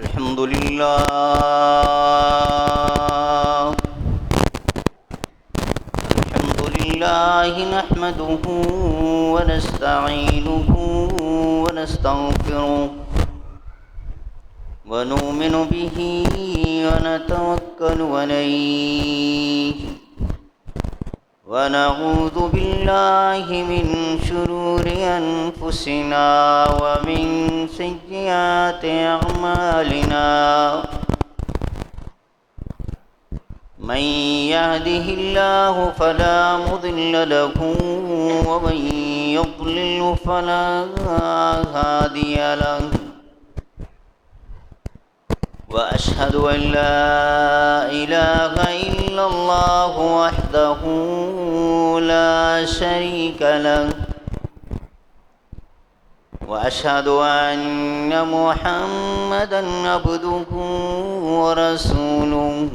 الحمد لله نحمده ونستعينه ونستغفره ونؤمن به ونتوكل عليه ونعوذ بالله من شرور أنفسنا ومن سيئات أعمالنا من يهده الله فلا مضل له ومن يضلل فلا هادي له وأشهد أن لا إله إلا الله وحده لا شريك له وأشهد أن محمدًا عبده ورسوله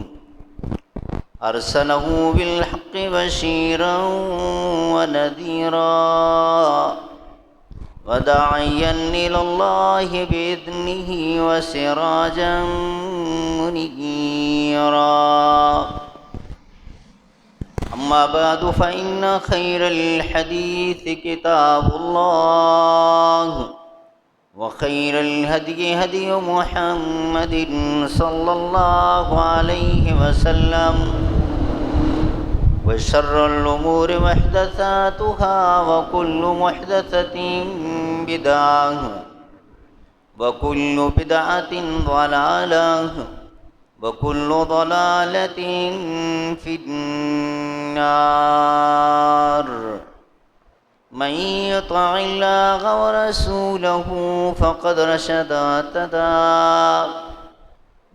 أرسله بالحق بشيرا ونذيرا وداعيا إلى الله بإذنه وسراجا منيرا أما بعد فإن خير الحديث كتاب الله وخير الهدي هدي محمد صلى الله عليه وسلم وشر الأمور محدثاتها وكل محدثة بدعة وكل بدعة ضلالة وكل ضلالة في النار من يطع الله ورسوله فقد رشد واهتدى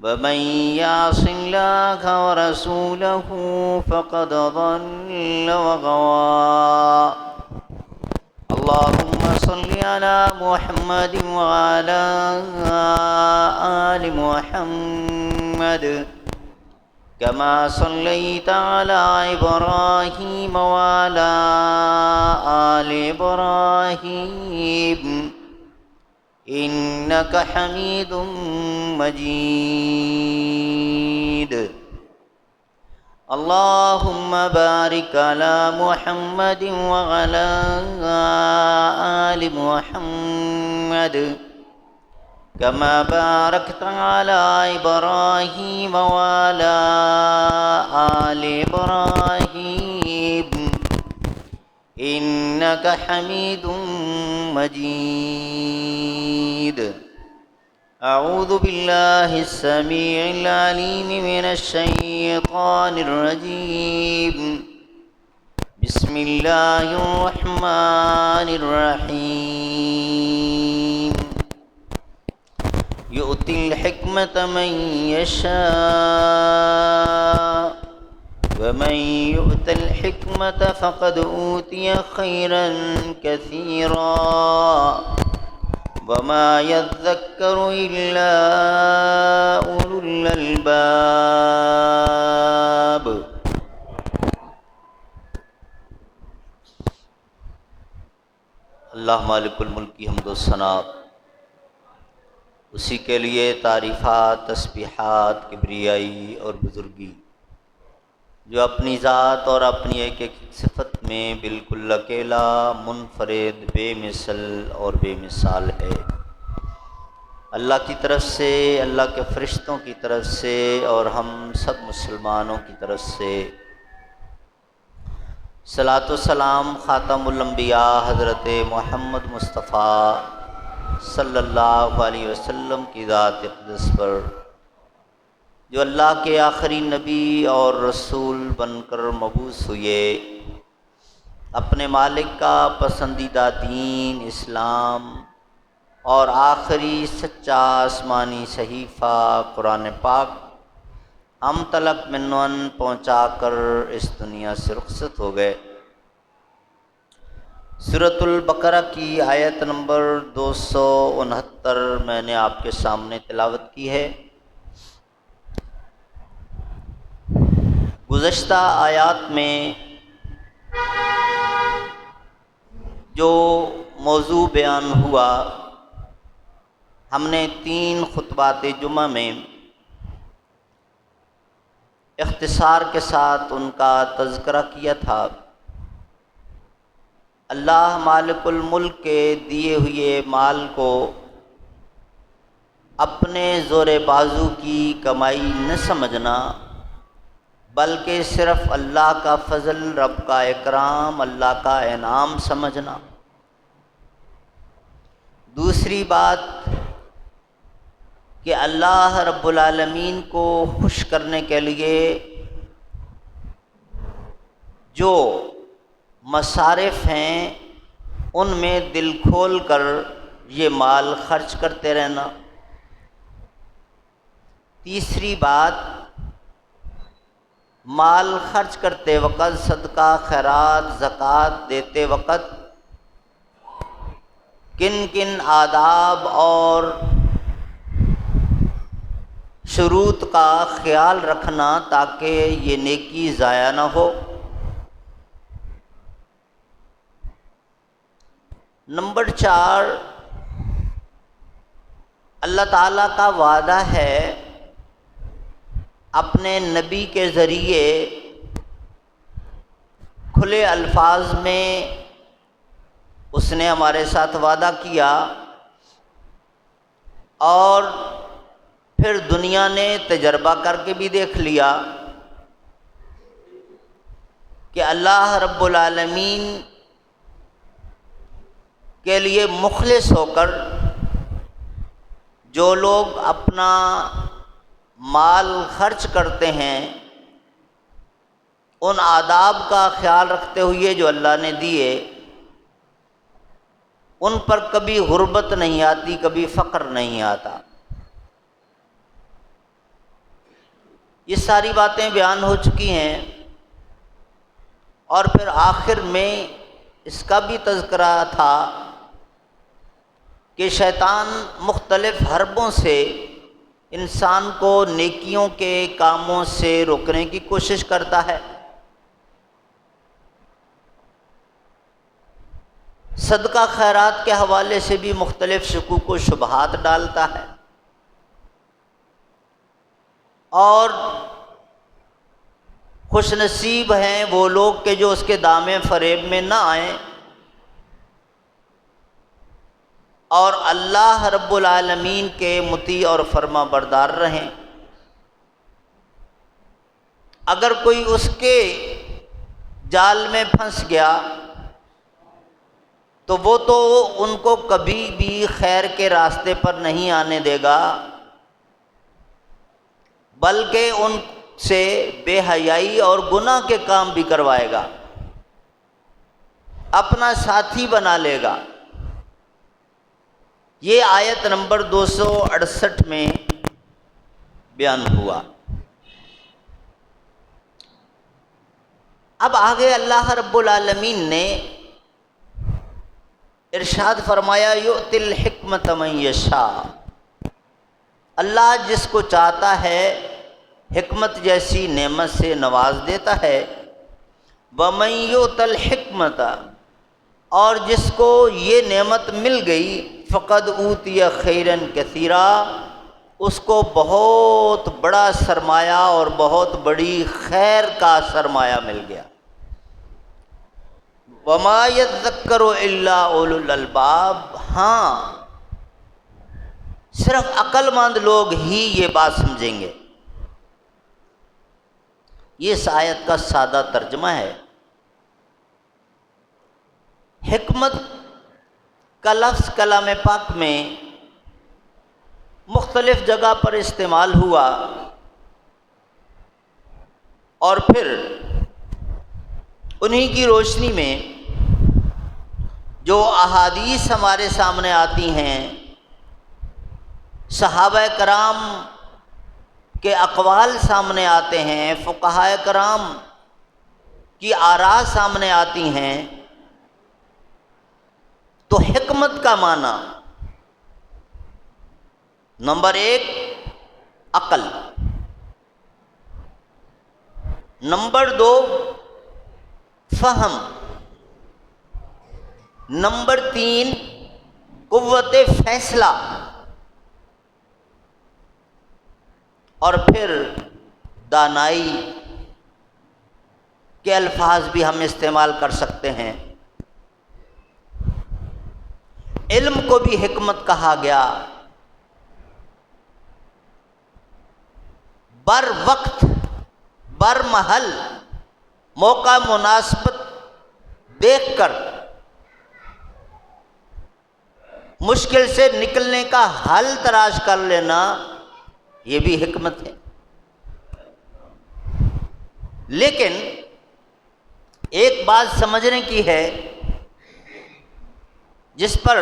ومن يعص الله ورسوله فقد ضل وغوى اللهم صل على محمد وعلى آل محمد كما صليت على إبراهيم وعلى آل إبراهيم إنك حميد مجيد اللهم بارك على محمد وعلى آل محمد كما باركت على إبراهيم وعلى آل إبراهيم إنك حميد مجيد أعوذ بالله السميع العليم من الشيطان الرجيم بسم الله الرحمن الرحيم يؤتي الحكمة من يشاء ومن يؤت الحكمة فقد أوتي خيرا كثيرا وما يذكر إلا أولو الألباب اللہ مالک الملک کی حمد و ثنا اسی کے لیے تعریفات، تسبیحات، کبریائی اور بزرگی، جو اپنی ذات اور اپنی ایک ایک صفت میں بالکل اکیلا، منفرد، بے مثل اور بے مثال ہے۔ اللہ کی طرف سے، اللہ کے فرشتوں کی طرف سے اور ہم سب مسلمانوں کی طرف سے صلاۃ و سلام خاتم الانبیاء حضرت محمد مصطفیٰ صلی اللہ علیہ وسلم کی ذات اقدس پر، جو اللہ کے آخری نبی اور رسول بن کر مبعوث ہوئے، اپنے مالک کا پسندیدہ دین اسلام اور آخری سچا آسمانی صحیفہ قرآن پاک ہم تلک منون پہنچا کر اس دنیا سے رخصت ہو گئے۔ سورۃ البقرہ کی آیت نمبر 269 میں نے آپ کے سامنے تلاوت کی ہے۔ گزشتہ آیات میں جو موضوع بیان ہوا ہم نے 3 خطبات جمعہ میں اختصار کے ساتھ ان کا تذکرہ کیا تھا۔ اللہ مالک الملک کے دیے ہوئے مال کو اپنے زور بازو کی کمائی نہ سمجھنا، بلکہ صرف اللہ کا فضل، رب کا اکرام، اللہ کا انعام سمجھنا۔ دوسری بات کہ اللہ رب العالمین کو خوش کرنے کے لیے جو مصارف ہیں ان میں دل کھول کر یہ مال خرچ کرتے رہنا۔ تیسری بات، مال خرچ کرتے وقت، صدقہ خیرات زکوٰۃ دیتے وقت کن کن آداب اور شروط کا خیال رکھنا تاکہ یہ نیکی ضائع نہ ہو۔ نمبر 4، اللہ تعالیٰ کا وعدہ ہے اپنے نبی کے ذریعے کھلے الفاظ میں اس نے ہمارے ساتھ وعدہ کیا، اور پھر دنیا نے تجربہ کر کے بھی دیکھ لیا کہ اللہ رب العالمین کے لیے مخلص ہو کر جو لوگ اپنا مال خرچ کرتے ہیں، ان آداب کا خیال رکھتے ہوئے جو اللہ نے دیے، ان پر کبھی غربت نہیں آتی، کبھی فقر نہیں آتا۔ یہ ساری باتیں بیان ہو چکی ہیں، اور پھر آخر میں اس کا بھی تذکرہ تھا کہ شیطان مختلف حربوں سے انسان کو نیکیوں کے کاموں سے روکنے کی کوشش کرتا ہے۔ صدقہ خیرات کے حوالے سے بھی مختلف شکوک و شبہات ڈالتا ہے، اور خوش نصیب ہیں وہ لوگ کہ جو اس کے دامے فریب میں نہ آئیں اور اللہ رب العالمین کے مطیع اور فرما بردار رہیں۔ اگر کوئی اس کے جال میں پھنس گیا تو وہ تو ان کو کبھی بھی خیر کے راستے پر نہیں آنے دے گا، بلکہ ان سے بے حیائی اور گناہ کے کام بھی کروائے گا، اپنا ساتھی بنا لے گا۔ یہ آیت نمبر 268 میں بیان ہوا۔ اب آگے اللہ رب العالمین نے ارشاد فرمایا، یؤتی الحکمت من یشاء، اللہ جس کو چاہتا ہے حکمت جیسی نعمت سے نواز دیتا ہے۔ ومن یؤت الحکمت، اور جس کو یہ نعمت مل گئی، فقد اوتی خیرا کثیرا، اس کو بہت بڑا سرمایہ اور بہت بڑی خیر کا سرمایہ مل گیا۔ وما یذکر الا اولو الالباب، ہاں صرف عقل مند لوگ ہی یہ بات سمجھیں گے۔ یہ اس آیت کا سادہ ترجمہ ہے۔ حکمت کا لفظ کلام پاک میں مختلف جگہ پر استعمال ہوا، اور پھر انہی کی روشنی میں جو احادیث ہمارے سامنے آتی ہیں، صحابہ کرام کے اقوال سامنے آتے ہیں، فقہائے کرام کی آراء سامنے آتی ہیں، تو حکمت کا معنی نمبر 1 عقل، نمبر 2 فہم، نمبر 3 قوت فیصلہ، اور پھر دانائی کے الفاظ بھی ہم استعمال کر سکتے ہیں۔ علم کو بھی حکمت کہا گیا، بر وقت، بر محل، موقع مناسبت دیکھ کر مشکل سے نکلنے کا حل تلاش کر لینا، یہ بھی حکمت ہے۔ لیکن ایک بات سمجھنے کی ہے جس پر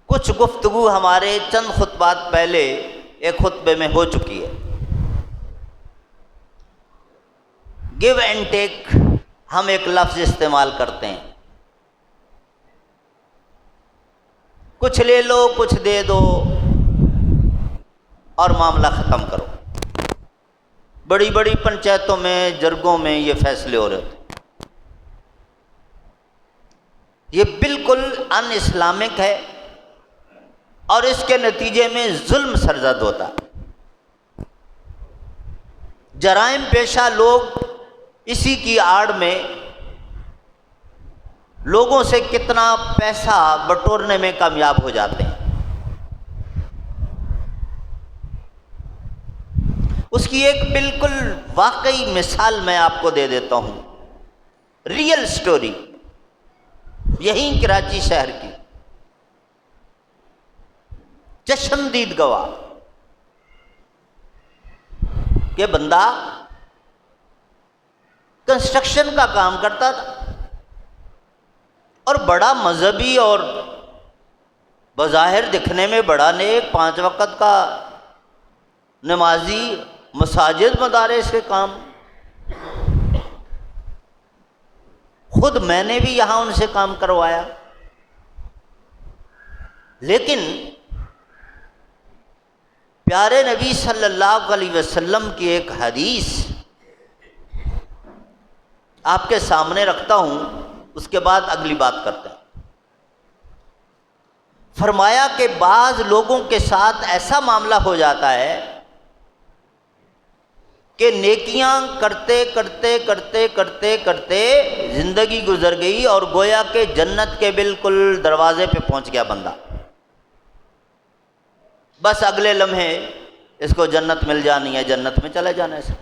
کچھ گفتگو ہمارے چند خطبات پہلے ایک خطبے میں ہو چکی ہے۔ گیو اینڈ ٹیک ہم ایک لفظ استعمال کرتے ہیں، کچھ لے لو کچھ دے دو اور معاملہ ختم کرو۔ بڑی بڑی پنچایتوں میں، جرگوں میں یہ فیصلے ہو رہے تھے۔ یہ بالکل ان اسلامک ہے اور اس کے نتیجے میں ظلم سرزد ہوتا ہے۔ جرائم پیشہ لوگ اسی کی آڑ میں لوگوں سے کتنا پیسہ بٹورنے میں کامیاب ہو جاتے ہیں۔ اس کی ایک بالکل واقعی مثال میں آپ کو دے دیتا ہوں، ریئل سٹوری، یہیں کراچی شہر کی، چشمدید گواہ کہ بندہ کنسٹرکشن کا کام کرتا تھا اور بڑا مذہبی اور بظاہر دکھنے میں بڑا نیک، 5 وقت کا نمازی، مساجد مدارس کے کام۔ خود میں نے بھی یہاں ان سے کام کروایا، لیکن پیارے نبی صلی اللہ علیہ وسلم کی ایک حدیث آپ کے سامنے رکھتا ہوں، اس کے بعد اگلی بات کرتے ہیں۔ فرمایا کہ بعض لوگوں کے ساتھ ایسا معاملہ ہو جاتا ہے کہ نیکیاں کرتے کرتے کرتے کرتے کرتے زندگی گزر گئی اور گویا کہ جنت کے بالکل دروازے پہ پہنچ گیا بندہ، بس اگلے لمحے اس کو جنت مل جانی ہے، جنت میں چلے جانا ہے۔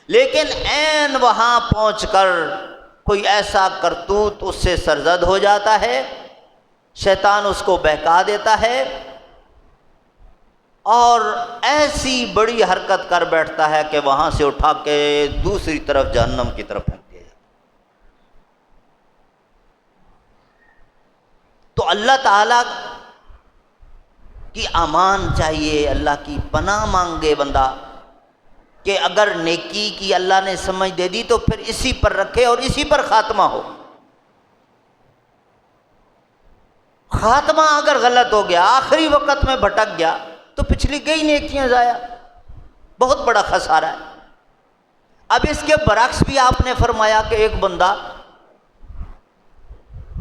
لیکن عین وہاں پہنچ کر کوئی ایسا کرتوت اس سے سرزد ہو جاتا ہے، شیطان اس کو بہکا دیتا ہے اور ایسی بڑی حرکت کر بیٹھتا ہے کہ وہاں سے اٹھا کے دوسری طرف جہنم کی طرف پھینک دیا۔ تو اللہ تعالیٰ کی امان چاہیے، اللہ کی پناہ مانگے بندہ کہ اگر نیکی کی اللہ نے سمجھ دے دی تو پھر اسی پر رکھے اور اسی پر خاتمہ ہو۔ خاتمہ اگر غلط ہو گیا، آخری وقت میں بھٹک گیا تو پچھلی گئی نیکیاں ضائع، بہت بڑا خسارہ ہے۔ اب اس کے برعکس بھی آپ نے فرمایا کہ ایک بندہ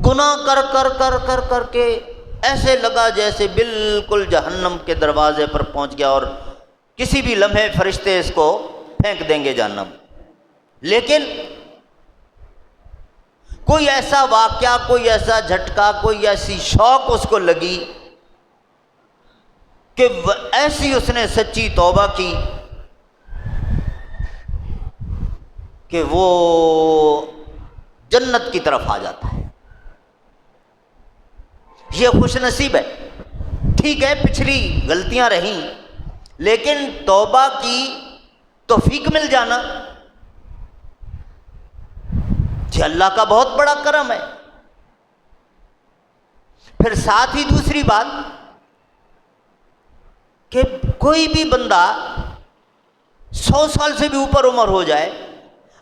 گناہ کر کر کر کر کر کے ایسے لگا جیسے بالکل جہنم کے دروازے پر پہنچ گیا اور کسی بھی لمحے فرشتے اس کو پھینک دیں گے جہنم۔ لیکن کوئی ایسا واقعہ، کوئی ایسا جھٹکا، کوئی ایسی شوق اس کو لگی کہ ایسی اس نے سچی توبہ کی کہ وہ جنت کی طرف آ جاتا ہے۔ یہ خوش نصیب ہے۔ ٹھیک ہے پچھلی غلطیاں رہیں، لیکن توبہ کی توفیق مل جانا یہ اللہ کا بہت بڑا کرم ہے۔ پھر ساتھ ہی دوسری بات کہ کوئی بھی بندہ 100 سال سے بھی اوپر عمر ہو جائے،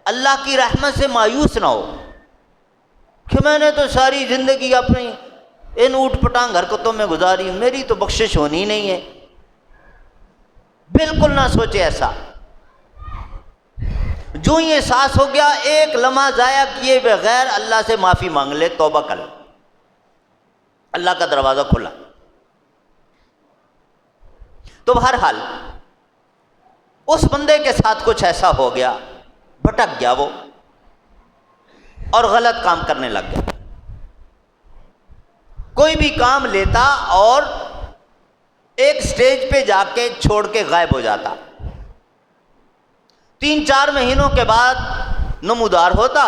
اللہ کی رحمت سے مایوس نہ ہو کہ میں نے تو ساری زندگی اپنی ان اوٹ پٹانگ حرکتوں میں گزاری، میری تو بخشش ہونی نہیں ہے۔ بالکل نہ سوچے ایسا۔ جو ہی احساس ہو گیا ایک لمحہ ضائع کیے بغیر اللہ سے معافی مانگ لے، توبہ کر لے، اللہ کا دروازہ کھلا۔ تو بہرحال اس بندے کے ساتھ کچھ ایسا ہو گیا، بھٹک گیا وہ اور غلط کام کرنے لگ گیا۔ کوئی بھی کام لیتا اور ایک سٹیج پہ جا کے چھوڑ کے غائب ہو جاتا، 3-4 مہینوں کے بعد نمودار ہوتا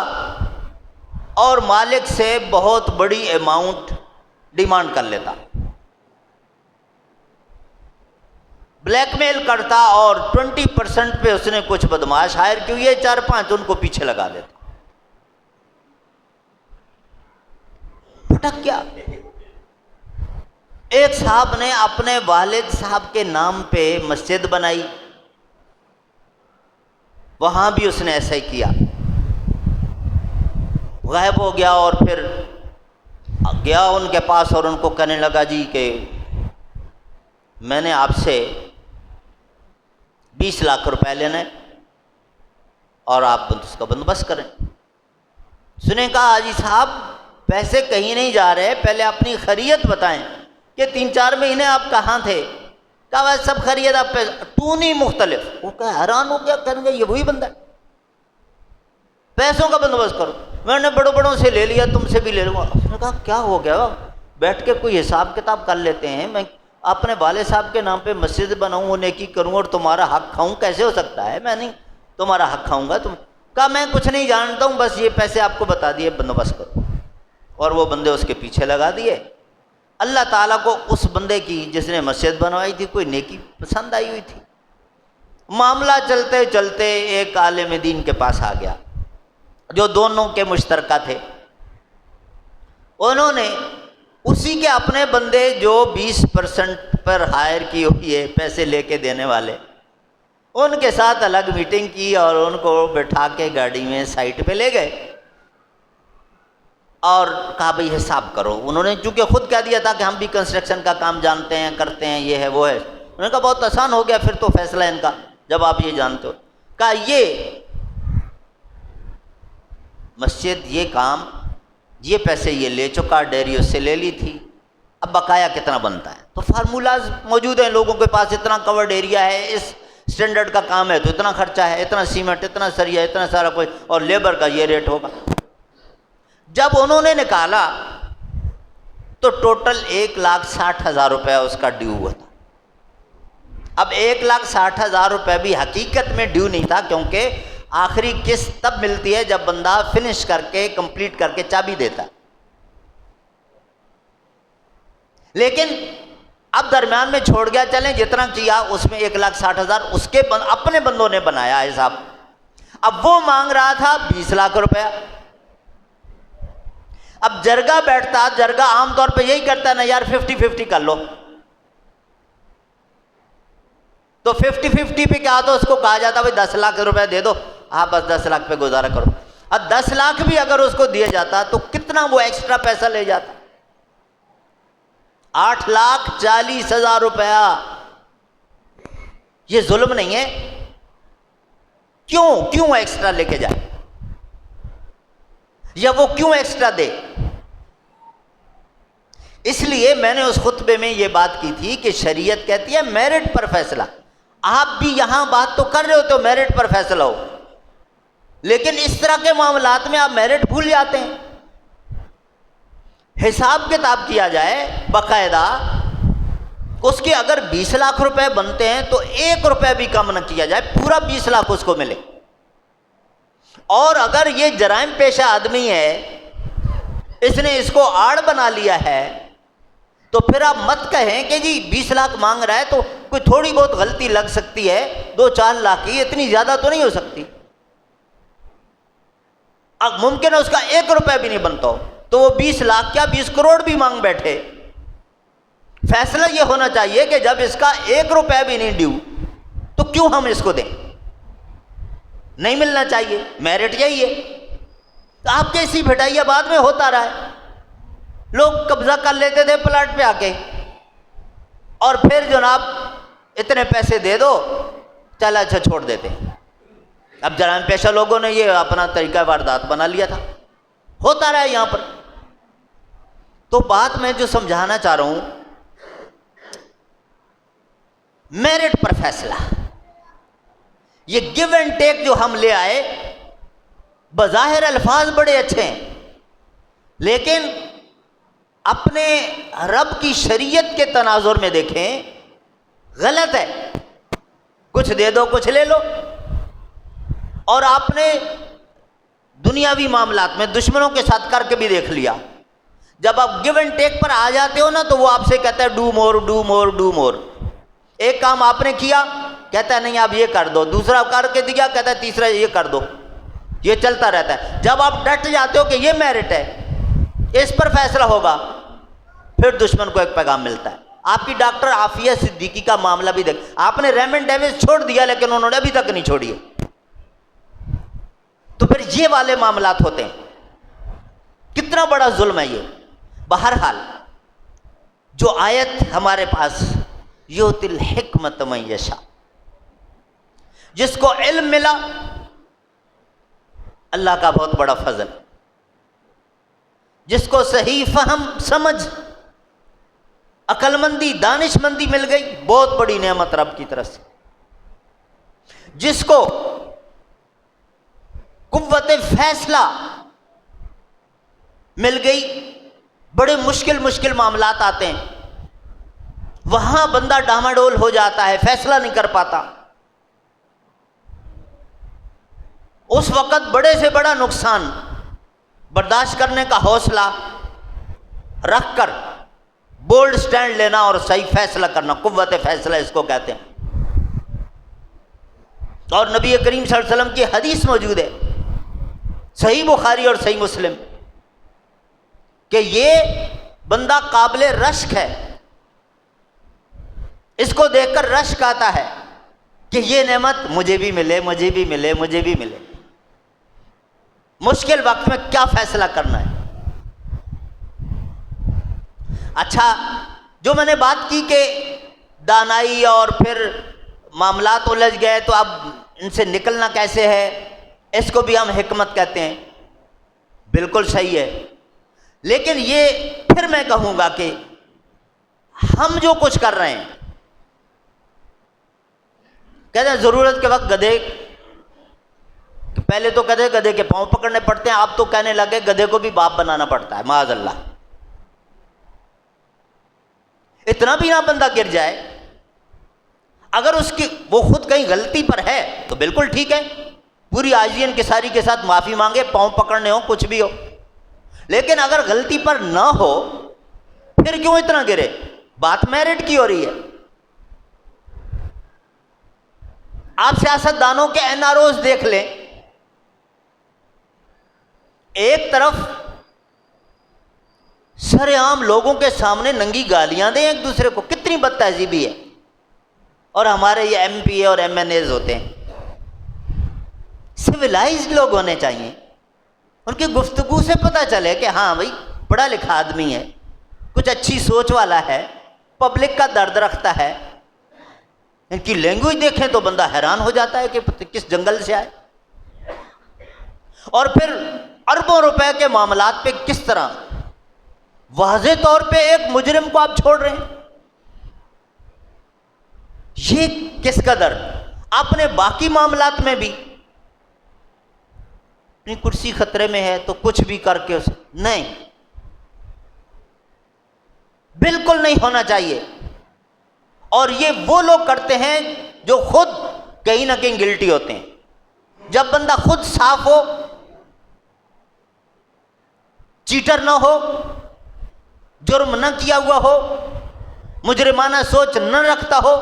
اور مالک سے بہت بڑی اماؤنٹ ڈیمانڈ کر لیتا، بلیک میل کرتا اور 20% پہ اس نے کچھ بدماش ہائر کی ہوئی ہے 4-5 ان کو پیچھے لگا دیتا۔ بھٹک گیا۔ ایک صاحب نے اپنے والد صاحب کے نام پہ مسجد بنائی، وہاں بھی اس نے ایسا ہی کیا، غائب ہو گیا اور پھر گیا ان کے پاس اور ان کو کہنے لگا جی کہ میں نے آپ سے 20 لاکھ روپے لینے اور آپ اس کا بندوبست کریں۔ اس نے کہا حاجی صاحب پیسے کہیں نہیں جا رہے، پہلے اپنی خیریت بتائیں کہ 3-4 مہینے آپ کہاں تھے؟ کہا بس سب خیریت، آپ پہ تو نہیں مختلف۔ وہ کہا حیران ہو گیا، کہنے گا یہ وہی بندہ ہے، پیسوں کا بندوبست کرو، میں نے بڑوں سے لے لیا، تم سے بھی لے لوں گا۔ اس نے کہا کیا ہو گیا، بیٹھ کے کوئی حساب کتاب کر لیتے ہیں، میں اپنے والد صاحب کے نام پہ مسجد بناؤں، وہ نیکی کروں اور تمہارا حق کھاؤں، کیسے ہو سکتا ہے؟ میں نہیں تمہارا حق کھاؤں گا۔ تم کہا میں کچھ نہیں جانتا ہوں، بس یہ پیسے آپ کو بتا دیے، بندوبست کرو۔ اور وہ بندے اس کے پیچھے لگا دیے۔ اللہ تعالیٰ کو اس بندے کی جس نے مسجد بنوائی تھی کوئی نیکی پسند آئی ہوئی تھی۔ معاملہ چلتے چلتے ایک عالم دین کے پاس آ گیا جو دونوں کے مشترکہ تھے۔ انہوں نے اسی کے اپنے بندے جو 20% پر ہائر کی ہوئی ہے، پیسے لے کے دینے والے، ان کے ساتھ الگ میٹنگ کی اور ان کو بٹھا کے گاڑی میں سائٹ پہ لے گئے اور کہا بھئی حساب کرو۔ انہوں نے چونکہ خود کہہ دیا تھا کہ ہم بھی کنسٹرکشن کا کام جانتے ہیں، کرتے ہیں، یہ ہے وہ ہے۔ انہوں نے کہا بہت آسان ہو گیا پھر تو فیصلہ ان کا، جب آپ یہ جانتے ہو۔ کہا یہ مسجد، یہ کام، یہ پیسے یہ لے چکا، ڈیری اس سے لے لی تھی، اب بقایا کتنا بنتا ہے؟ تو فارمولاز موجود ہیں لوگوں کے پاس، اتنا کورڈ ایریا ہے، اس سٹینڈرڈ کا کام ہے تو اتنا خرچہ ہے، اتنا سیمنٹ، اتنا سریا، اتنا سارا کوئی، اور لیبر کا یہ ریٹ ہوگا۔ جب انہوں نے نکالا تو ٹوٹل 1,60,000 روپیہ اس کا ڈیو ہوا تھا۔ اب 1,60,000 روپے بھی حقیقت میں ڈیو نہیں تھا، کیونکہ آخری قسط تب ملتی ہے جب بندہ فنش کر کے، کمپلیٹ کر کے چابی دیتا ہے۔ لیکن اب درمیان میں چھوڑ گیا، چلیں جتنا کیا اس میں 1,60,000 اس کے اپنے بندوں نے بنایا حساب۔ اب وہ مانگ رہا تھا 20 لاکھ روپیہ۔ اب جرگہ بیٹھتا، جرگہ عام طور پہ یہی کرتا ہے نا یار 50-50 کر لو، تو 50-50 پہ کیا تو اس کو کہا جاتا بھائی 10 لاکھ روپے دے دو، ہاں بس 10 لاکھ پہ گزارا کرو۔ اب 10 لاکھ بھی اگر اس کو دیا جاتا تو کتنا وہ ایکسٹرا پیسہ لے جاتا؟ 8,40,000 روپیہ۔ یہ ظلم نہیں ہے؟ کیوں ایکسٹرا لے کے جائے، یا وہ کیوں ایکسٹرا دے؟ اس لیے میں نے اس خطبے میں یہ بات کی تھی کہ شریعت کہتی ہے میرٹ پر فیصلہ۔ آپ بھی یہاں بات تو کر رہے ہو تو میرٹ پر فیصلہ ہو، لیکن اس طرح کے معاملات میں آپ میرٹ بھول جاتے ہیں۔ حساب کتاب کیا جائے باقاعدہ، اس کے اگر 20 لاکھ روپے بنتے ہیں تو 1 روپے بھی کم نہ کیا جائے، پورا 20 لاکھ اس کو ملے۔ اور اگر یہ جرائم پیشہ آدمی ہے، اس نے اس کو آڑ بنا لیا ہے، تو پھر آپ مت کہیں کہ جی 20 لاکھ مانگ رہا ہے تو کوئی تھوڑی بہت غلطی لگ سکتی ہے، 2-4 لاکھ کی، اتنی زیادہ تو نہیں ہو سکتی۔ اب ممکن ہے اس کا 1 روپے بھی نہیں بنتا ہو، تو وہ 20 لاکھ کیا 20 کروڑ بھی مانگ بیٹھے۔ فیصلہ یہ ہونا چاہیے کہ جب اس کا 1 روپے بھی نہیں ڈیو تو کیوں ہم اس کو دیں؟ نہیں ملنا چاہیے، میرٹ یہی ہے۔ تو آپ کیسی بھٹائیاں بعد میں ہوتا رہا ہے، لوگ قبضہ کر لیتے تھے پلاٹ پہ آ کے، اور پھر جناب اتنے پیسے دے دو، چل اچھا چھوڑ دیتے ہیں۔ اب جرائم پیشہ لوگوں نے یہ اپنا طریقہ واردات بنا لیا تھا، ہوتا رہا ہے یہاں پر۔ تو بات میں جو سمجھانا چاہ رہا ہوں، میرٹ پر فیصلہ، یہ گیو اینڈ ٹیک جو ہم لے آئے، بظاہر الفاظ بڑے اچھے ہیں، لیکن اپنے رب کی شریعت کے تناظر میں دیکھیں غلط ہے۔ کچھ دے دو کچھ لے لو۔ اور آپ نے دنیاوی معاملات میں دشمنوں کے ساتھ کر کے بھی دیکھ لیا، جب آپ گیو اینڈ ٹیک پر آ جاتے ہو نا تو وہ آپ سے کہتا ہے do more do more do more. ایک کام آپ نے کیا، کہتا ہے نہیں آپ یہ کر دو، دوسرا کر کے دیا، کہتا ہے تیسرا یہ کر دو۔ یہ چلتا رہتا ہے۔ جب آپ ڈٹ جاتے ہو کہ یہ میرٹ ہے، اس پر فیصلہ ہوگا، پھر دشمن کو ایک پیغام ملتا ہے۔ آپ کی ڈاکٹر عافیہ صدیقی کا معاملہ بھی دیکھ، آپ نے ریمن ڈیوس چھوڑ دیا لیکن انہوں نے ابھی تک نہیں چھوڑی ہے۔ تو پھر یہ والے معاملات ہوتے ہیں، کتنا بڑا ظلم ہے یہ۔ بہرحال جو آیت ہمارے پاس یؤتی الحکمت من یشاء، جس کو علم ملا اللہ کا بہت بڑا فضل، جس کو صحیح فہم سمجھ عقل مندی دانش مندی مل گئی، بہت بڑی نعمت رب کی طرف سے۔ جس کو قوت فیصلہ مل گئی، بڑے مشکل معاملات آتے ہیں، وہاں بندہ ڈاماڈول ہو جاتا ہے، فیصلہ نہیں کر پاتا، اس وقت بڑے سے بڑا نقصان برداشت کرنے کا حوصلہ رکھ کر بولڈ سٹینڈ لینا اور صحیح فیصلہ کرنا، قوت فیصلہ اس کو کہتے ہیں۔ اور نبی کریم صلی اللہ علیہ وسلم کی حدیث موجود ہے صحیح بخاری اور صحیح مسلم کہ یہ بندہ قابل رشک ہے، اس کو دیکھ کر رشک آتا ہے کہ یہ نعمت مجھے بھی ملے، مجھے بھی ملے، مجھے بھی ملے۔ مشکل وقت میں کیا فیصلہ کرنا ہے۔ اچھا، جو میں نے بات کی کہ دانائی اور پھر معاملات الجھ گئے تو اب ان سے نکلنا کیسے ہے، اس کو بھی ہم حکمت کہتے ہیں، بالکل صحیح ہے۔ لیکن یہ پھر میں کہوں گا کہ ہم جو کچھ کر رہے ہیں، کہتے ہیں ضرورت کے وقت گدھے، پہلے تو کہتے ہیں گدھے کے پاؤں پکڑنے پڑتے ہیں، اب تو کہنے لگے گدھے کو بھی باپ بنانا پڑتا ہے، معاذ اللہ۔ اتنا بھی نہ بندہ گر جائے، اگر اس کی وہ خود کہیں غلطی پر ہے تو بالکل ٹھیک ہے، پوری عاجزی انکساری کے ساتھ معافی مانگے، پاؤں پکڑنے ہو کچھ بھی ہو، لیکن اگر غلطی پر نہ ہو پھر کیوں اتنا گرے؟ بات میرٹ کی ہو رہی ہے۔ آپ سیاست دانوں کے این آر اوز دیکھ لیں، ایک طرف سر عام لوگوں کے سامنے ننگی گالیاں دیں ایک دوسرے کو، کتنی بد تہذیبی ہے، اور ہمارے یہ ایم پی اے اور ایم این ایز ہوتے ہیں، سویلائزڈ لوگ ہونے چاہیے، ان کی گفتگو سے پتہ چلے کہ ہاں بھائی پڑھا لکھا آدمی ہے، کچھ اچھی سوچ والا ہے، پبلک کا درد رکھتا ہے۔ ان کی لینگویج دیکھیں تو بندہ حیران ہو جاتا ہے کہ کس جنگل سے آئے۔ اور پھر اربوں روپے کے معاملات پہ کس طرح واضح طور پہ ایک مجرم کو آپ چھوڑ رہے ہیں، یہ کس قدر اپنے باقی معاملات میں بھی اپنی کرسی خطرے میں ہے تو کچھ بھی کر کے نہیں، بالکل نہیں ہونا چاہیے۔ اور یہ وہ لوگ کرتے ہیں جو خود کہیں نہ کہیں گلٹی ہوتے ہیں۔ جب بندہ خود صاف ہو، چیٹر نہ ہو، جرم نہ کیا ہوا ہو، مجرمانہ سوچ نہ رکھتا ہو،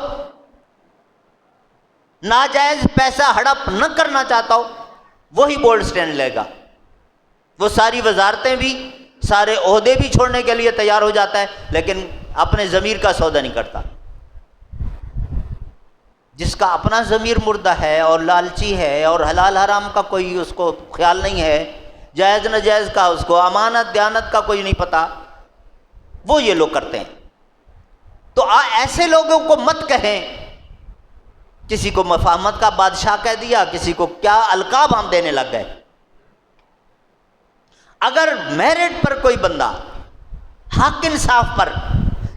ناجائز پیسہ ہڑپ نہ کرنا چاہتا ہو، وہی بولڈ سٹینڈ لے گا۔ وہ ساری وزارتیں بھی، سارے عہدے بھی چھوڑنے کے لیے تیار ہو جاتا ہے، لیکن اپنے ضمیر کا سودا نہیں کرتا۔ جس کا اپنا ضمیر مردہ ہے اور لالچی ہے اور حلال حرام کا کوئی اس کو خیال نہیں ہے، جائز ناجائز کا اس کو امانت دیانت کا کوئی نہیں پتا، وہ یہ لوگ کرتے ہیں۔ تو ایسے لوگوں کو مت کہیں، کسی کو مفاہمت کا بادشاہ کہہ دیا، کسی کو کیا القاب ہم دینے لگ گئے۔ اگر میرٹ پر کوئی بندہ حق انصاف پر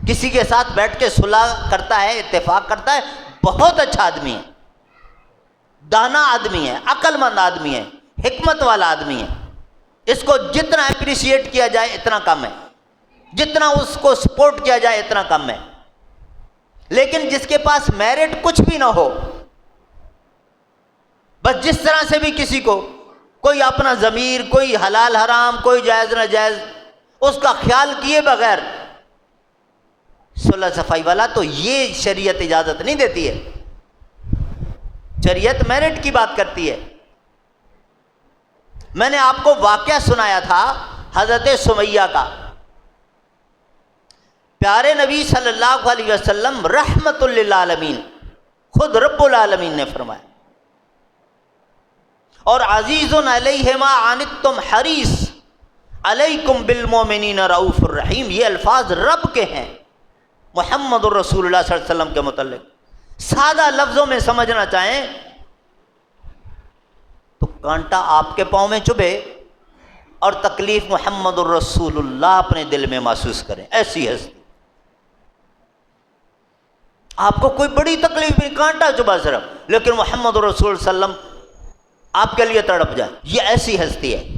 کسی کے ساتھ بیٹھ کے صلح کرتا ہے، اتفاق کرتا ہے، بہت اچھا آدمی ہے، دانا آدمی ہے، عقل مند آدمی ہے، حکمت والا آدمی ہے، اس کو جتنا اپریشیٹ کیا جائے اتنا کم ہے، جتنا اس کو سپورٹ کیا جائے اتنا کم ہے۔ لیکن جس کے پاس میرٹ کچھ بھی نہ ہو، بس جس طرح سے بھی کسی کو کوئی اپنا ضمیر، کوئی حلال حرام، کوئی جائز ناجائز اس کا خیال کیے بغیر صلح صفائی والا، تو یہ شریعت اجازت نہیں دیتی ہے۔ شریعت میرٹ کی بات کرتی ہے۔ میں نے آپ کو واقعہ سنایا تھا حضرت سمیہ کا۔ پیارے نبی صلی اللہ علیہ وسلم رحمت للعالمین، خود رب العالمین نے فرمایا، اور عزیز علیہ ما عنتم حریص علیکم بالمؤمنین رؤوف الرحیم، یہ الفاظ رب کے ہیں محمد الرسول اللہ صلی اللہ علیہ وسلم کے متعلق۔ سادہ لفظوں میں سمجھنا چاہیں تو کانٹا آپ کے پاؤں میں چبھے اور تکلیف محمد الرسول اللہ اپنے دل میں محسوس کریں، ایسی ہستی۔ آپ کو کوئی بڑی تکلیف نہیں، کانٹا چبھا صرف، لیکن محمد الرسول صلی اللہ علیہ وسلم آپ کے لیے تڑپ جائے، یہ ایسی ہستی ہے۔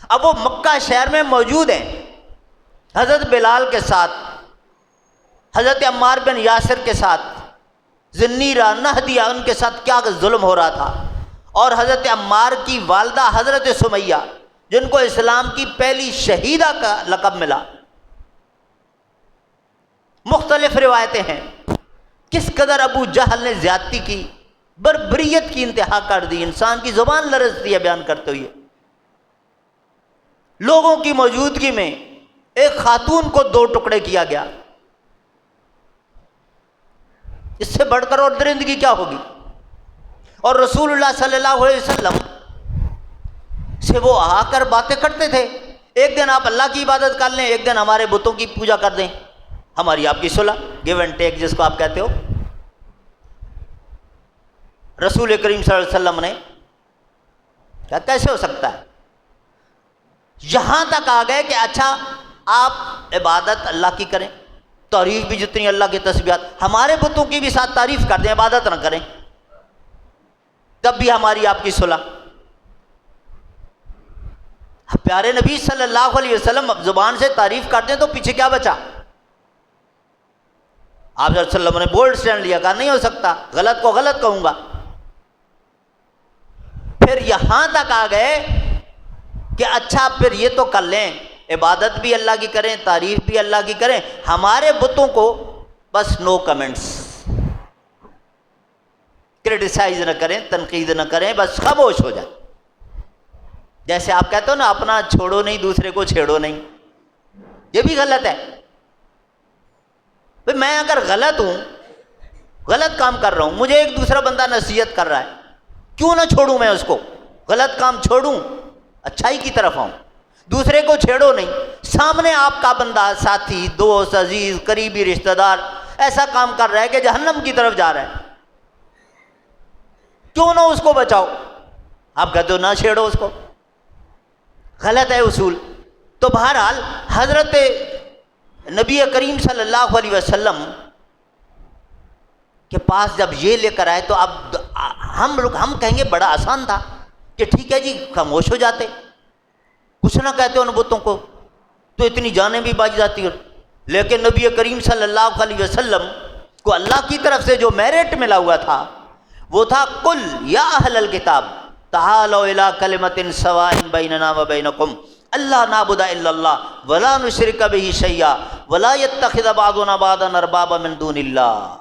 اب وہ مکہ شہر میں موجود ہیں، حضرت بلال کے ساتھ، حضرت عمار بن یاسر کے ساتھ، زنیرہ نہدیہ ان کے ساتھ کیا ظلم ہو رہا تھا، اور حضرت عمار کی والدہ حضرت سمیہ جن کو اسلام کی پہلی شہیدہ کا لقب ملا۔ مختلف روایتیں ہیں کس قدر ابو جہل نے زیادتی کی، بربریت کی انتہا کر دی، انسان کی زبان لرزتی ہے بیان کرتے ہوئے۔ لوگوں کی موجودگی میں ایک خاتون کو 2 ٹکڑے کیا گیا، اس سے بڑھ کر اور درندگی کیا ہوگی؟ اور رسول اللہ صلی اللہ علیہ وسلم سے وہ آ کر باتیں کرتے تھے، ایک دن آپ اللہ کی عبادت کر لیں، ایک دن ہمارے بتوں کی پوجا کر دیں، ہماری آپ کی صلح، گیو اینڈ ٹیک جس کو آپ کہتے ہو۔ رسول کریم صلی اللہ علیہ وسلم نے کیا کیسے ہو سکتا ہے؟ یہاں تک آ گئے کہ اچھا آپ عبادت اللہ کی کریں، تعریف بھی جتنی اللہ کی تسبیحات، ہمارے بتوں کی بھی ساتھ تعریف کر دیں، عبادت نہ کریں، تب بھی ہماری آپ کی صلح۔ پیارے نبی صلی اللہ علیہ وسلم زبان سے تعریف کرتے ہیں تو پیچھے کیا بچا؟ آپ صلی اللہ علیہ وسلم نے بولڈ سٹینڈ لیا، کہا نہیں ہو سکتا، غلط کو غلط کہوں گا۔ پھر یہاں تک آ گئے کہ اچھا پھر یہ تو کر لیں، عبادت بھی اللہ کی کریں، تعریف بھی اللہ کی کریں، ہمارے بتوں کو بس نو کمنٹس، کرٹیسائز نہ کریں، تنقید نہ کریں، بس خاموش ہو جائیں۔ جیسے آپ کہتے ہو نا اپنا چھوڑو نہیں دوسرے کو چھیڑو نہیں، یہ بھی غلط ہے۔ بھئی میں اگر غلط ہوں، غلط کام کر رہا ہوں، مجھے ایک دوسرا بندہ نصیحت کر رہا ہے، کیوں نہ چھوڑوں میں اس کو؟ غلط کام چھوڑوں، اچھائی کی طرف آؤں، دوسرے کو چھیڑو نہیں۔ سامنے آپ کا بندہ، ساتھی، دوست، عزیز، قریبی رشتہ دار ایسا کام کر رہا ہے کہ جہنم کی طرف جا رہا ہے، کیوں نہ اس کو بچاؤ؟ آپ کہتے ہو نہ چھیڑو اس کو، غلط ہے اصول۔ تو بہرحال حضرت نبی کریم صلی اللہ علیہ وسلم کے پاس جب یہ لے کر آئے تو اب ہم کہیں گے بڑا آسان تھا کہ ٹھیک ہے جی خاموش ہو جاتے، کچھ نہ کہتے ان بتوں کو تو اتنی جانیں بھی بچ جاتی ہیں۔ لیکن نبی کریم صلی اللہ علیہ وسلم کو اللہ کی طرف سے جو میرٹ ملا ہوا تھا وہ تھا قل یا اہل الکتاب تعالوا الی کلمۃ سواء بیننا وبینکم اللہ نعبد الا اللہ ولا نشرک بہ شیئا ولا یتخذ بعضنا بعضا اربابا من دون اللہ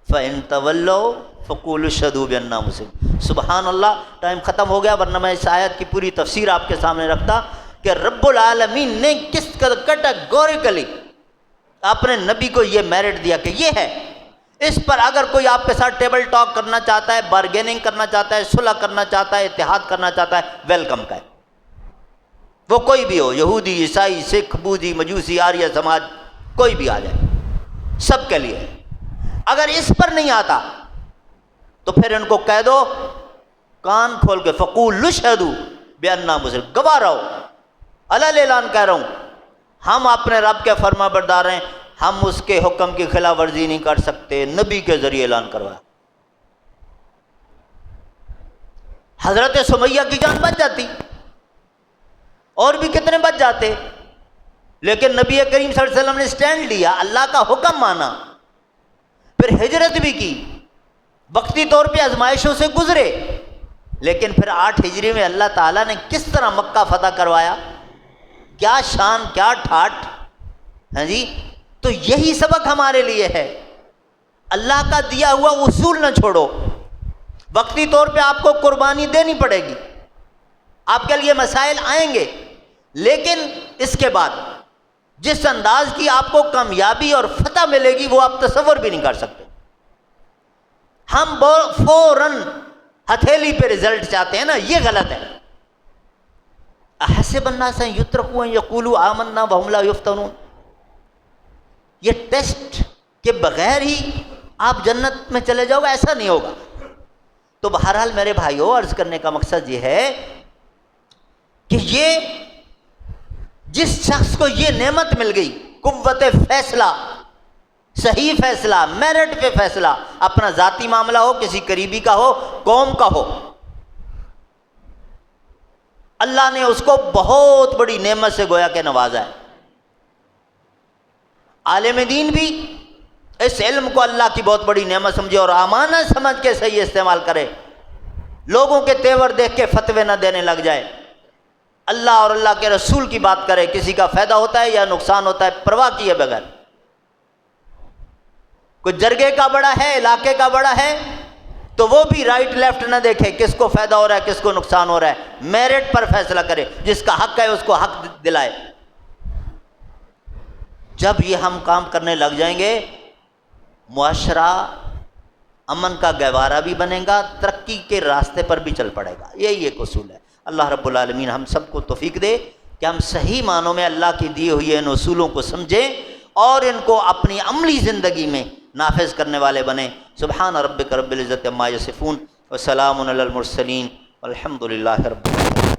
فَإِن تَوَلَّوْا فَقُولُوا اشْهَدُوا بِأَنَّا مُسْلِمُونَ۔ سبحان اللہ، ٹائم ختم ہو گیا ورنہ میں اس آیت کی پوری تفسیر آپ کے سامنے رکھتا کہ رب العالمین نے کس قدر کیٹیگوریکلی اپنے نبی کو یہ میرٹ دیا کہ یہ ہے، اس پر اگر کوئی آپ کے ساتھ ٹیبل ٹاک کرنا چاہتا ہے، بارگیننگ کرنا چاہتا ہے، صلح کرنا چاہتا ہے، اتحاد کرنا چاہتا ہے، ویلکم کا ہے، وہ کوئی بھی ہو، یہودی، عیسائی، سکھ، بودھی، مجوسی، آریہ سماج، کوئی بھی آ جائے، سب کے لیے۔ اگر اس پر نہیں آتا تو پھر ان کو کہہ دو کان کھول کے فقولوا اشہدوا بأننا مسلمون، گواہ رہو، علل اعلان کہہ رہا ہوں ہم اپنے رب کے فرما بردار ہیں، ہم اس کے حکم کی خلاف ورزی نہیں کر سکتے، نبی کے ذریعے اعلان کروایا۔ حضرت سمیہ کی جان بچ جاتی، اور بھی کتنے بچ جاتے، لیکن نبی کریم صلی اللہ علیہ وسلم نے سٹینڈ لیا، اللہ کا حکم مانا، پھر ہجرت بھی کی، وقتی طور پہ آزمائشوں سے گزرے، لیکن پھر 8 ہجری میں اللہ تعالیٰ نے کس طرح مکہ فتح کروایا، کیا شان، کیا ٹھاٹ، ہاں جی۔ تو یہی سبق ہمارے لیے ہے، اللہ کا دیا ہوا اصول نہ چھوڑو۔ وقتی طور پہ آپ کو قربانی دینی پڑے گی، آپ کے لیے مسائل آئیں گے، لیکن اس کے بعد جس انداز کی آپ کو کامیابی اور فتح ملے گی وہ آپ تصور بھی نہیں کر سکتے۔ ہم فوراً ہتھیلی پہ رزلٹ چاہتے ہیں نا، یہ غلط ہے۔ احسب الناس ان یترکوا ان یقولوا آمنا وهم لا یفتنون، یہ ٹیسٹ کے بغیر ہی آپ جنت میں چلے جاؤ گے، ایسا نہیں ہوگا۔ تو بہرحال میرے بھائیو، عرض کرنے کا مقصد یہ ہے کہ یہ جس شخص کو یہ نعمت مل گئی، قوت فیصلہ، صحیح فیصلہ، میرٹ پہ فیصلہ، اپنا ذاتی معاملہ ہو، کسی قریبی کا ہو، قوم کا ہو، اللہ نے اس کو بہت بڑی نعمت سے گویا کہ نوازا ہے۔ عالم دین بھی اس علم کو اللہ کی بہت بڑی نعمت سمجھے اور امانت سمجھ کے صحیح استعمال کرے، لوگوں کے تیور دیکھ کے فتوے نہ دینے لگ جائے، اللہ اور اللہ کے رسول کی بات کرے، کسی کا فائدہ ہوتا ہے یا نقصان ہوتا ہے پرواہ کیے بغیر۔ کوئی جرگے کا بڑا ہے، علاقے کا بڑا ہے، تو وہ بھی رائٹ لیفٹ نہ دیکھے کس کو فائدہ ہو رہا ہے کس کو نقصان ہو رہا ہے، میرٹ پر فیصلہ کرے، جس کا حق ہے اس کو حق دلائے۔ جب یہ ہم کام کرنے لگ جائیں گے، معاشرہ امن کا گہوارہ بھی بنے گا، ترقی کے راستے پر بھی چل پڑے گا۔ یہی ایک اصول ہے۔ اللہ رب العالمین ہم سب کو توفیق دے کہ ہم صحیح معنوں میں اللہ کی دی ہوئی ان اصولوں کو سمجھیں اور ان کو اپنی عملی زندگی میں نافذ کرنے والے بنیں۔ سبحان ربک رب العزت عما یصفون وسلام علی المرسلین والحمد للہ رب العالمین۔